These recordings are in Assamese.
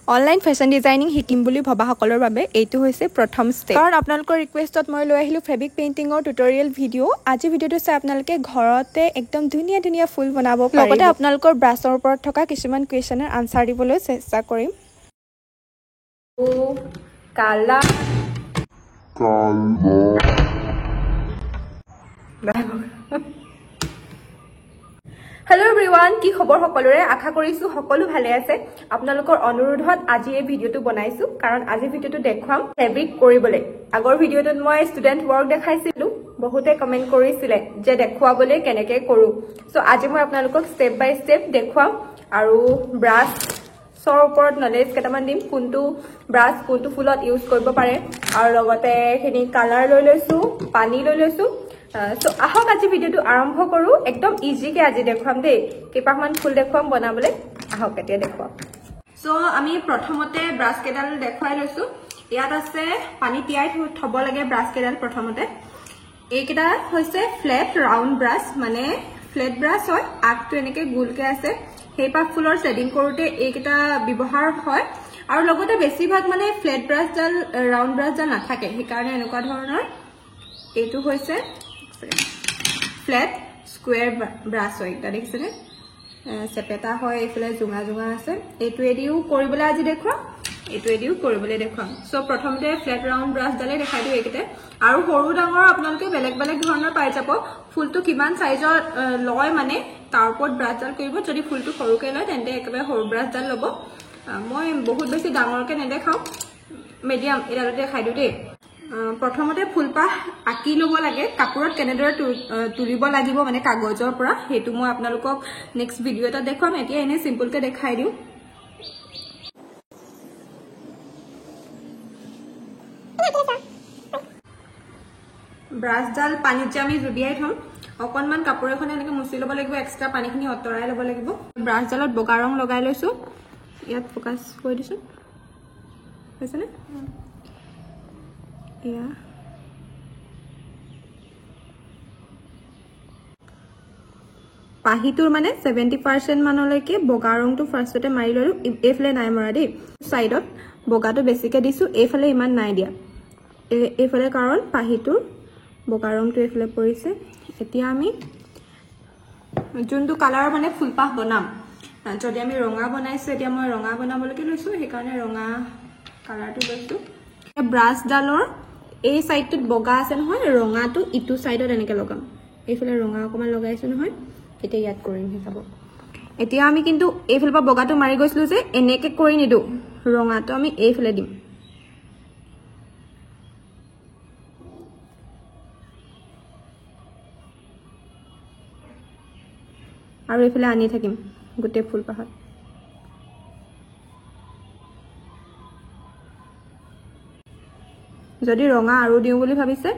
অনলাইন ফেশ্বন ডিজাইনিং শিকিম বুলি ভবা সকলৰ বাবে এইটো হৈছে প্ৰথম ষ্টেপ কাৰণ আপোনালোকৰ ৰিকুৱেষ্টত মই লৈ আহিলোঁ ফেব্ৰিক পেইণ্টিঙৰ টিউটৰিয়েল ভিডিঅ' আজি ভিডিঅ'টো চাই আপোনালোকে ঘৰতে একদম ধুনীয়া ধুনীয়া ফুল বনাব পাৰিব লগতে আপোনালোকৰ ব্ৰাছৰ ওপৰত থকা কিছুমান কুৱেশ্যনৰ আনসাৰ দিবলৈ চেষ্টা কৰিম কালা Hello everyone, কি খবৰ সকলোৰে আশা কৰিছো সকলো ভালে আছে আপোনালোকৰ অনুৰোধত আজি এই ভিডিঅটো বনাইছো কাৰণ আজি ভিডিঅটো দেখুৱাম ফেব্ৰিক কৰিবলে আগৰ ভিডিঅটোত মই ষ্টুডেন্ট ওয়াৰ্ক দেখাইছিলো বহুতে কমেন্ট কৰিছিলে যে দেখুৱাবলে কেনেকৈ কৰো সো আজি মই আপোনালোকক স্টেপ বাই স্টেপ দেখুৱাম আৰু ব্ৰাছ সৰ ওপৰত নলেজ কেটামান দিম কোনটো ব্ৰাছ কোনটো ফুলত ইউজ কৰিব পাৰে আৰু লগতে খিনি কালাৰ লৈ লৈছো পানী লৈ লৈছো সো আহক আজি ভিডিঅটো আৰম্ভ কৰো একদম ইজিকে আজি দেখুৱাম দেই কেইপামান ফুল দেখুৱাম বনাবলে আহক এতিয়া দেখুৱাম সো আমি প্ৰথমতে ব্ৰাছ কেডাল দেখুৱাই লৈছো ইয়াত আছে পানী তিয়াই থব লাগে ব্ৰাছ কেডাল প্ৰথমতে এইকেইটা হৈছে ফ্লেট ৰাউন্ড ব্ৰাছ মানে ফ্লেট ব্ৰাছ হয় আগটো এনেকে গোলকে আছে হেইপা ফুলৰ শেডিং কৰোতে এইকেইটা ব্যৱহাৰ হয় আৰু লগতে বেছিভাগ মানে ফ্লেট ব্ৰাছডাল ৰাউন্ড ব্ৰাছডাল নাথাকে সেইকাৰণে এনেকুৱা ধৰণৰ এইটো হৈছে ফ্লেট স্কোয়াৰ ব্ৰাছ হয় এটা দেখিছেনে সেপেটা হয় এইফালে জুঙা জুঙা আছে এইটো এদিও কৰিবলৈ আজি দেখুৱা এইটো এদিও কৰিবলৈ দেখুৱাম সো প্ৰথমতে ফ্লেট ৰাউন্ড ব্ৰাছডালে দেখাই দিও এইকেইটা আৰু সৰু ডাঙৰ আপোনালোকে বেলেগ বেলেগ ধৰণৰ পাই যাব ফুলটো কিমান সাইজৰ লয় মানে তাৰ ওপৰত ব্ৰাছডাল কৰিব যদি ফুলটো সৰুকে লয় তেন্তে একেবাৰে সৰু ব্ৰাছডাল ল'ব মই বহুত বেছি ডাঙৰকে নেদেখাও মিডিয়াম এডালতে দেখাই দিও দেই প্ৰথমতে ফুলপাহ আকি লব লাগে কাপোৰত কেনেদৰে তুলিব লাগিব মানে কাগজৰ পৰা হেতু মই আপোনালোকক নেক্সট ভিডিও এটা দেখুৱাম এতিয়া এনে সিম্পল কে দেখাই দিও ব্ৰাছডাল পানীত যে আমি জুবিয়াই থম অকনমান কাপোৰ এখন এনেকে মুছি লব লাগিব এক্সট্ৰা পানীখিনি অতৰাই লব লাগিব ব্ৰাছডালত বগা ৰং লগাই লৈছো ইয়াত ফোকাস কৰি দিছো হৈছেনে ইয়া পাহিটোৰ মানে 70% মানলৈকে বগা ৰংটো ফাৰ্ষ্টতে মাৰি ললো এফলে নাই মৰা দেই সাইডত বগাটো বেছিকে দিছো এফলে ইমান নাই দিয়া এফলে কাৰণ পাহিটোৰ বগা ৰংটো এফলে পৰিছে এতিয়া আমি যোনটো কালাৰ মানে ফুলপাহ বনাম যদি আমি ৰঙা বনাইছো এতিয়া মই ৰঙা বনাবলৈকে লৈছো সেই কাৰণে ৰঙা কালাৰটো লৈছো ব্ৰাছডালৰ এই সাইডটোত বগা আছে নহয় ৰঙাটো ইটো সাইডত এনেকে লগাম এইফালে ৰঙা অকমান লগাইছো নহয় এতিয়া ইয়াত কৰিম হিচাব এতিয়া আমি কিন্তু এইফালৰ পৰা বগাটো মাৰি গৈছিলো যে এনেকে কৰি নিদু ৰঙাটো আমি এইফালে দিম আৰু এইফালে আনি থাকিম গুটে ফুল পাহত যদি ৰঙা আৰু দিও বুলি ভাবিছে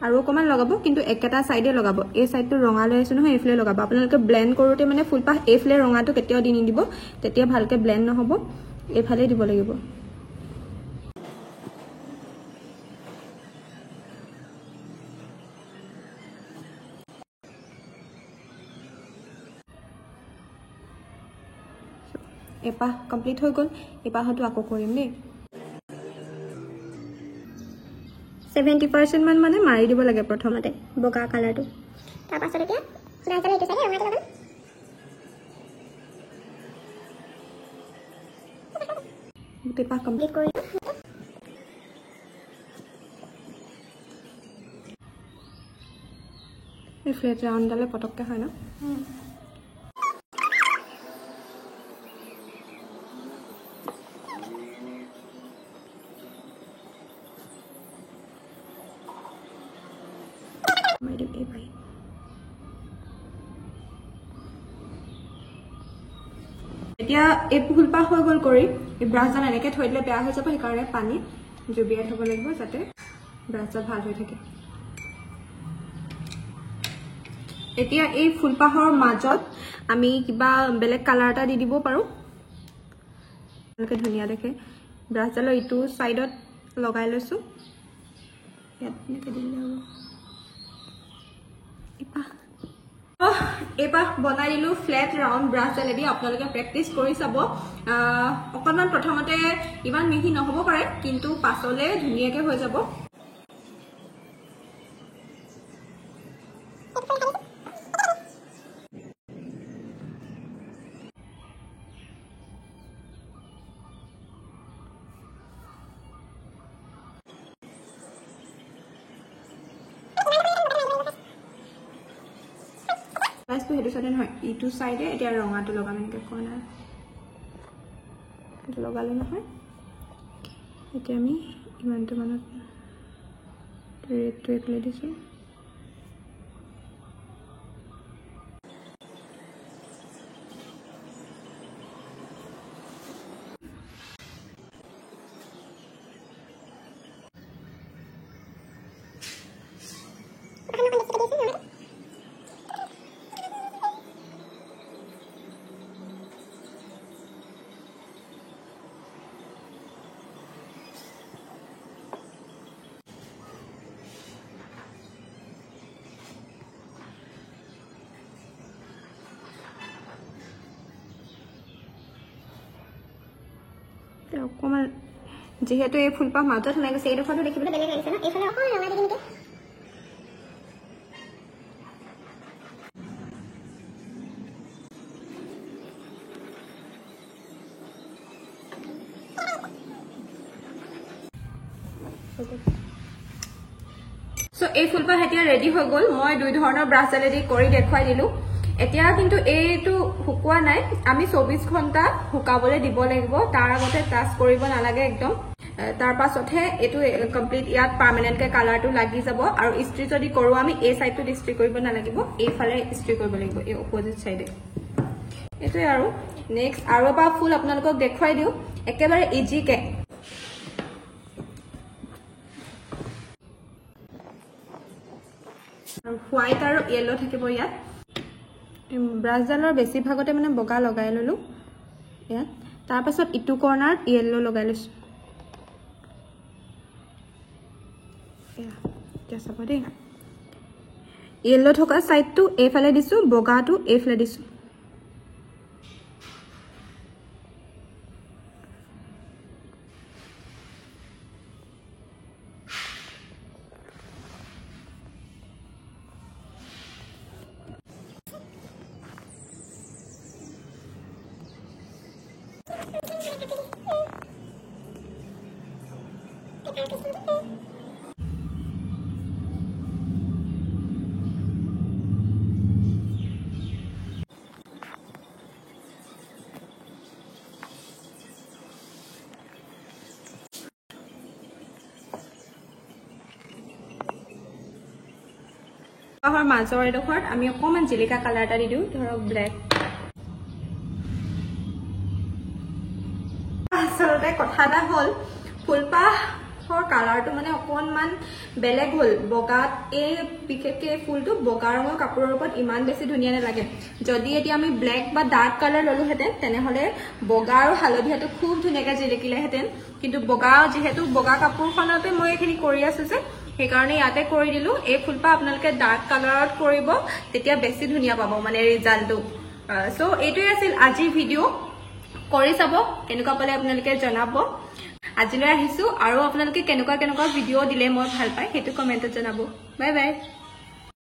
আৰু অকমান লগাব কিন্তু একেটা সাইডে লগাব এই সাইডটো ৰঙা লৈ আছে নহয় এইফালে লগাব আপোনালোকে ব্লেন্ড কৰোতে মানে ফুলপাহ এইফালে ৰঙাটো কেতিয়াও দি নিদিব তেতিয়া ভালকে ব্লেন্ড নহব এইফালে দিব লাগিব এপাহ কমপ্লিট হৈ গল এপাহটো আকৌ কৰিম দেই 70% মান মানে মাৰি দিব লাগে প্ৰথমতে বগা কালাৰটো তাৰ পাছত এতিয়া ব্ৰাছডাল এইটো চাইডে ৰঙাটো লগাম পেপাৰ কমপ্লিট কৰি এই ফ্লেট ৰাউন্ডডালে পটককে হয় ন এতিয়া এই ফুলপাহ হৈ গল কৰি এই ব্ৰাছডাল এনেকে থৈ দিলে বেয়া হৈ যাব সেইকাৰণে পানী জুবিয়াই থব লাগিব যাতে ব্ৰাছডাল ভাল হৈ থাকে এতিয়া এই ফুলপাহৰ মাজত আমি কিবা বেলেগ কালাৰ এটা দি দিব পাৰো এনেকে ধুনীয়া দেখে ব্ৰাছডালৰ ইটো সাইডত লগাই লৈছো ইয়াত এনেকে দিলে হ'ব ইপা এবাৰ বনাই দিলো ফ্লেট ৰাউন্ড ব্ৰাছ ডালেদি আপোনালোকে প্ৰেক্টিচ কৰি চাব অকণমান প্ৰথমতে ইমান মিহি নহব পাৰে কিন্তু পাছলে ধুনীয়াকৈ হৈ যাব তো হেতু সাইডে নহয় ইটু সাইডে এটা ৰঙাটো লগাম এনেকৈ কৰ্নাৰ এটা লগালো নহয় এতিয়া আমি ইমানটো মানত ৰেডটো এপ্লাই দিছো অকমান যেহেতু এই ফুলপাহ মাজত সোমাই গৈছে এইডোখৰটো দেখিবলৈ বেলেগ লাগিছে ন এইফালে অকণ ৰঙা দি দিম সো এই ফুলপাহ এতিয়া ৰেডি হৈ গ'ল মই দুই ধৰণৰ ব্ৰাছ ডালেদি কৰি দেখুৱাই দিলো এতিয়া কিন্তু এইটো শুকুৱা নাই আমি 24 ঘণ্টা শুকাবলৈ দিব লাগিব তাৰ আগতে টাচ কৰিব নালাগে একদম তাৰ পাছতহে এইটো কমপ্লিট ইয়াত পাৰ্মানেন্টকে কালাৰটো লাগি যাব আৰু ইস্ত্ৰি যদি কৰো আমি এই সাইডটো ইস্ত্ৰি কৰিব নালাগিব এইফালে ইস্ত্ৰি কৰিব লাগিব এই অপোজিট সাইডে এটোই আৰু নেক্সট আৰু এটা ফুল আপোনালোকক দেখুৱাই দিও একেবাৰে ইজি কে আৰু হোৱাইট আৰু ইয়েলো থাকিব ইয়াত ব্ৰাছ ডালৰ বেছি ভাগতে মানে বগা লগাই ললো ইয়াত তাৰ পাছত ইটু কৰ্নাৰ ইয়েলো লগাই লৈছো এতিয়া চাব দেই ইয়েলো থকা সাইডটো এইফালে দিছো বগাটো এইফালে দিছো মাজৰ এডোখৰত আমি অকমান জিলিকা কালাৰ এটা দি দিও ধৰক ব্ল্যাক আসলতে কথা এটা হল ফুলপাহৰ কালাৰটো মানে অকনমান বেলেগ হল বগাত এই বিশেষকৈ ফুলটো বগা ৰঙৰ কাপোৰৰ ওপৰত ইমান বেছি ধুনীয়া নালাগে যদি এতিয়া আমি ব্ল্যাক বা ডাৰ্ক কালাৰ ললোহেঁতেন তেনেহলে বগা আৰু হালধীয়াটো খুব ধুনীয়াকৈ জিলিকিলেহেঁতেন কিন্তু বগা যেহেতু বগা কাপোৰখনতে মই এইখিনি কৰি আছো যে সেইকাৰণে ইয়াতে কৰি দিলো এই ফুলপাহ আপোনালোকে ডাৰ্ক কালাৰত কৰিব তেতিয়া বেছি ধুনীয়া পাব মানে ৰিজাল্টটো সো এইটোই আছিল আজি ভিডিও কৰি চাব কেনেকুৱা পালে আপোনালোকে জনাব আজিলৈ আহিছো আৰু আপোনালোকে কেনেকুৱা ভিডিও দিলে মই ভাল পাই সেইটো কমেন্টত জনাব বাই বাই